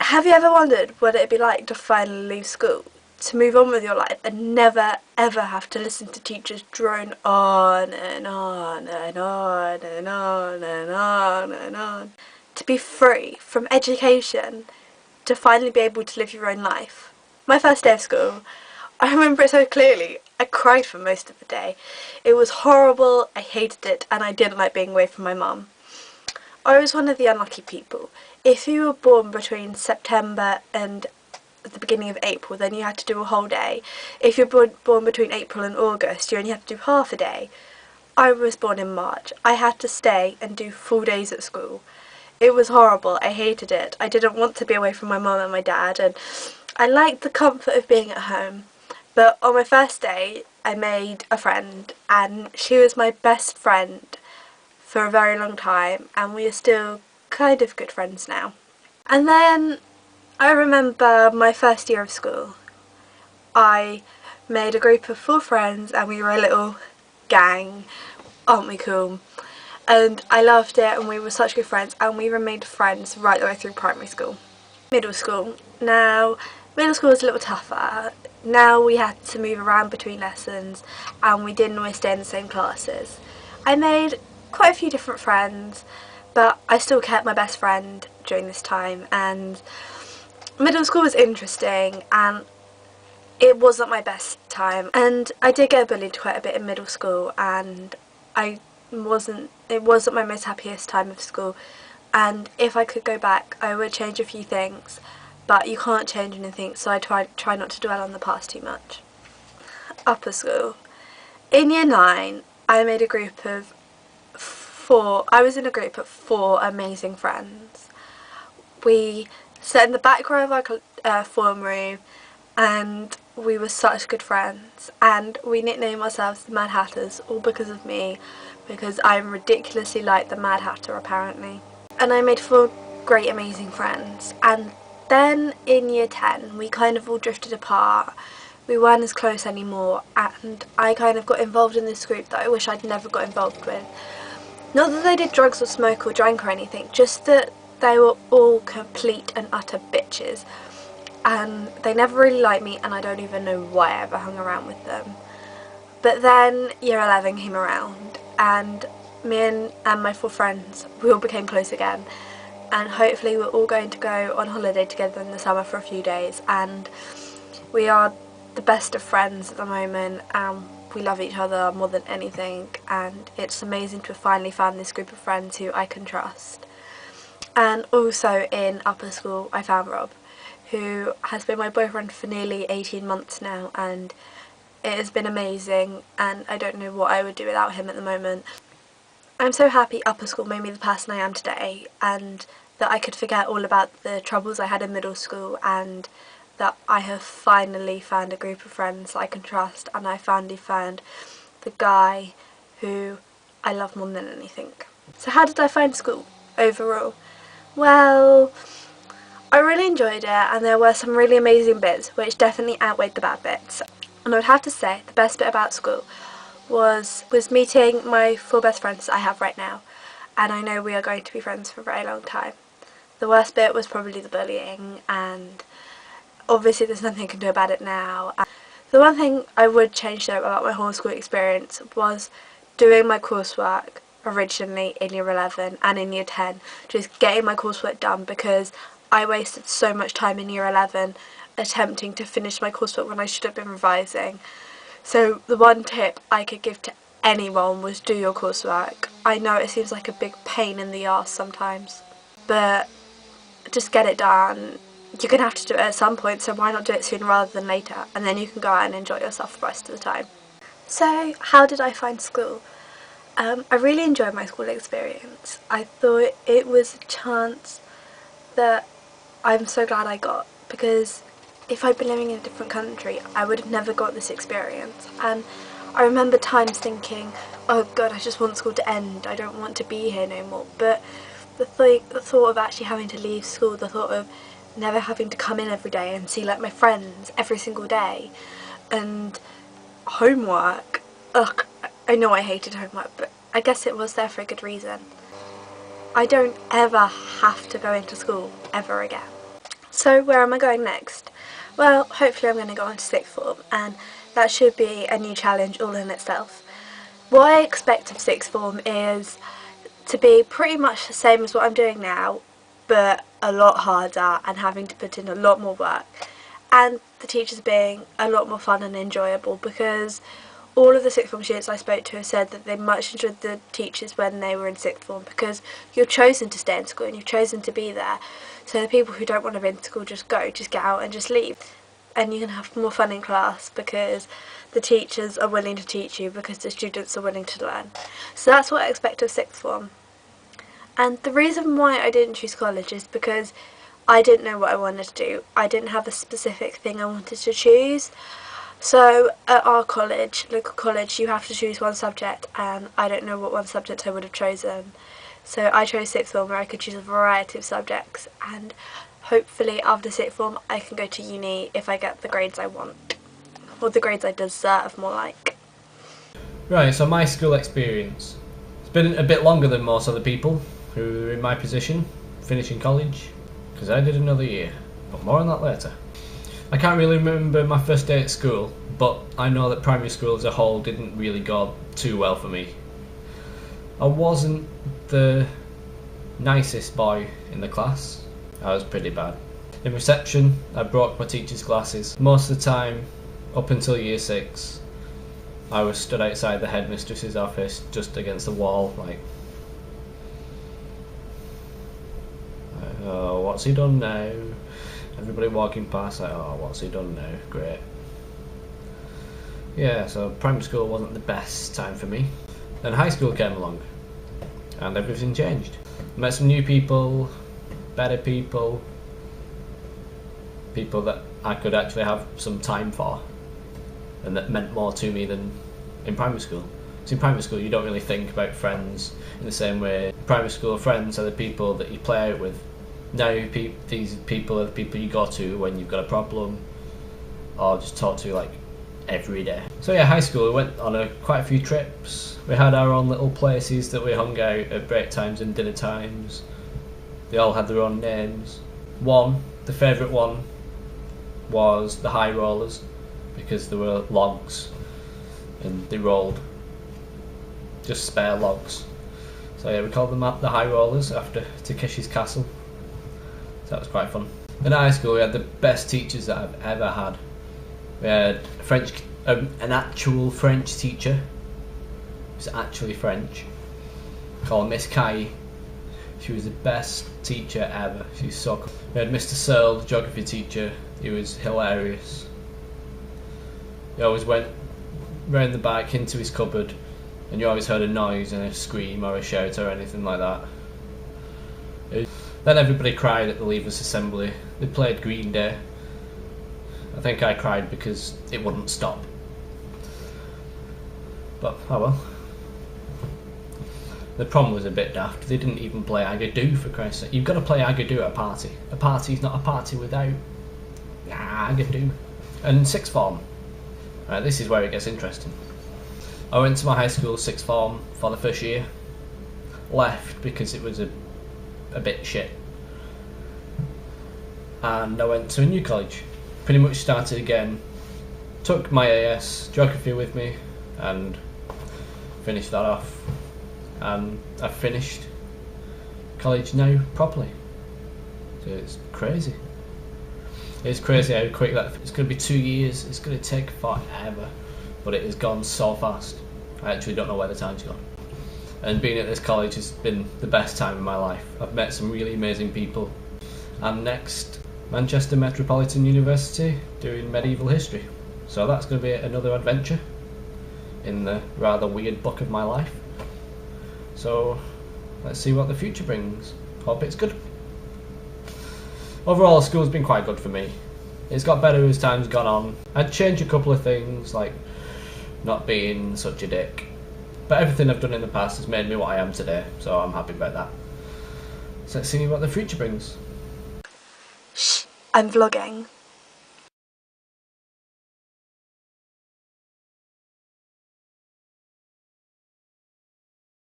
Have you ever wondered what it'd be like to finally leave school, to move on with your life and never ever have to listen to teachers drone on and on and on and on and on and on? To be free from education, to finally be able to live your own life. My first day of school, I remember it so clearly. I cried for most of the day. It was horrible, I hated it, and I didn't like being away from my mum. I was one of the unlucky people. If you were born between September and the beginning of April, then you had to do a whole day. If you're born between April and August, you only had to do half a day. I was born in March. I had to stay and do full days at school. It was horrible. I hated it. I didn't want to be away from my mum and my dad, and I liked the comfort of being at home. But on my first day, I made a friend, and she was my best friend for a very long time, and we are still kind of good friends now. And then I remember my first year of school. I made a group of 4 friends and we were a little gang. Aren't we cool? And I loved it, and we were such good friends, and we remained friends right the way through primary school. Middle school. Now, middle school was a little tougher. Now we had to move around between lessons and we didn't always stay in the same classes. I made quite a few different friends, but I still kept my best friend during this time, and middle school was interesting and it wasn't my best time, and I did get bullied quite a bit in middle school, and it wasn't my most happiest time of school, and if I could go back I would change a few things, but you can't change anything, so I try not to dwell on the past too much. Upper school. In year 9 I made a group of 4, I was in a group of 4 amazing friends. We sat in the back row of our form room, and we were such good friends, and we nicknamed ourselves the Mad Hatters, all because of me, because I'm ridiculously like the Mad Hatter apparently. And I made 4 great amazing friends, and then in year 10 we kind of all drifted apart. We weren't as close anymore, and I kind of got involved in this group that I wish I'd never got involved with. Not that they did drugs or smoke or drank or anything, just that they were all complete and utter bitches, and they never really liked me, and I don't even know why I ever hung around with them. But then year 11 came around, and me and my 4 friends, we all became close again, and hopefully we're all going to go on holiday together in the summer for a few days, and we are the best of friends at the moment, and we love each other more than anything, and it's amazing to have finally found this group of friends who I can trust. And also in upper school I found Rob, who has been my boyfriend for nearly 18 months now, and it has been amazing, and I don't know what I would do without him at the moment. I'm so happy upper school made me the person I am today, and that I could forget all about the troubles I had in middle school, and that I have finally found a group of friends I can trust, and I finally found the guy who I love more than anything. So how did I find school overall? Well, I really enjoyed it, and there were some really amazing bits which definitely outweighed the bad bits. And I would have to say the best bit about school was meeting my 4 best friends that I have right now, and I know we are going to be friends for a very long time. The worst bit was probably the bullying, and obviously there's nothing I can do about it now. The one thing I would change though about my whole school experience was doing my coursework originally in year 11 and in year 10, just getting my coursework done, because I wasted so much time in year 11 attempting to finish my coursework when I should have been revising. So the one tip I could give to anyone was do your coursework. I know it seems like a big pain in the arse sometimes, but just get it done. You're going to have to do it at some point, so why not do it sooner rather than later, and then you can go out and enjoy yourself the rest of the time. So how did I find school? I really enjoyed my school experience. I thought it was a chance that I'm so glad I got, because if I'd been living in a different country I would have never got this experience, and I remember times thinking, oh god, I just want school to end, I don't want to be here no more. But the thought of actually having to leave school, the thought of never having to come in every day and see like my friends every single day, and homework, ugh, I know I hated homework, but I guess it was there for a good reason. I don't ever have to go into school ever again. So where am I going next? Well, hopefully I'm going to go on to sixth form, and that should be a new challenge all in itself. What I expect of sixth form is to be pretty much the same as what I'm doing now, but a lot harder and having to put in a lot more work, and the teachers being a lot more fun and enjoyable, because all of the sixth form students I spoke to have said that they much enjoyed the teachers when they were in sixth form, because you're chosen to stay in school and you've chosen to be there. So the people who don't want to be in school just get out and just leave. And you can have more fun in class because the teachers are willing to teach you, because the students are willing to learn. So that's what I expect of sixth form. And the reason why I didn't choose college is because I didn't know what I wanted to do. I didn't have a specific thing I wanted to choose. So at our college, local college, you have to choose one subject, and I don't know what one subject I would have chosen. So I chose sixth form, where I could choose a variety of subjects, and hopefully after sixth form I can go to uni if I get the grades I want, or the grades I deserve, more like. Right, so my school experience. It's been a bit longer than most other people who are in my position, finishing college, because I did another year, but more on that later. I can't really remember my first day at school, but I know that primary school as a whole didn't really go too well for me. I wasn't the nicest boy in the class. I was pretty bad. In reception, I broke my teacher's glasses. Most of the time, up until year 6, I was stood outside the headmistress's office, just against the wall, like, oh, what's he done now? Everybody walking past, like, oh, what's he done now? Great. Yeah, so primary school wasn't the best time for me. Then high school came along, and everything changed. Met some new people, better people, people that I could actually have some time for, and that meant more to me than in primary school. So in primary school you don't really think about friends in the same way. Primary school friends are the people that you play out with. Now these people are the people you go to when you've got a problem, or just talk to like every day. So yeah, high school, we went on quite a few trips. We had our own little places that we hung out at break times and dinner times. They all had their own names. The favourite one, was the high rollers, because there were logs and they rolled, just spare logs. So yeah, we called them the high rollers after Takeshi's castle. So that was quite fun. In high school we had the best teachers that I've ever had. We had an actual French teacher, who was actually French, called Miss Kai. She was the best teacher ever. She was so cool. We had Mr. Searle, the geography teacher. He was hilarious. He always went round the back into his cupboard, and you always heard a noise and a scream or a shout or anything like that. Then everybody cried at the Leavers Assembly. They played Green Day. I think I cried because it wouldn't stop. But oh well. The prom was a bit daft. They didn't even play Agadoo, for Christ's sake. You've got to play Agadoo at a party. A party's not a party without Agadoo. And sixth form. Right, this is where it gets interesting. I went to my high school sixth form for the first year. Left because it was a bit shit. And I went to a new college. Pretty much started again. Took my AS geography with me and finished that off. And I've finished college now properly. So it's crazy. It's crazy how quick that. It's going to be 2 years. It's going to take forever, but it has gone so fast. I actually don't know where the time's gone. And being at this college has been the best time of my life. I've met some really amazing people. I'm next Manchester Metropolitan University doing medieval history. So that's going to be another adventure in the rather weird book of my life. So let's see what the future brings. Hope it's good. Overall, school's been quite good for me. It's got better as time's gone on. I'd change a couple of things, like not being such a dick. But everything I've done in the past has made me what I am today, so I'm happy about that. So let's see what the future brings. Shh, I'm vlogging.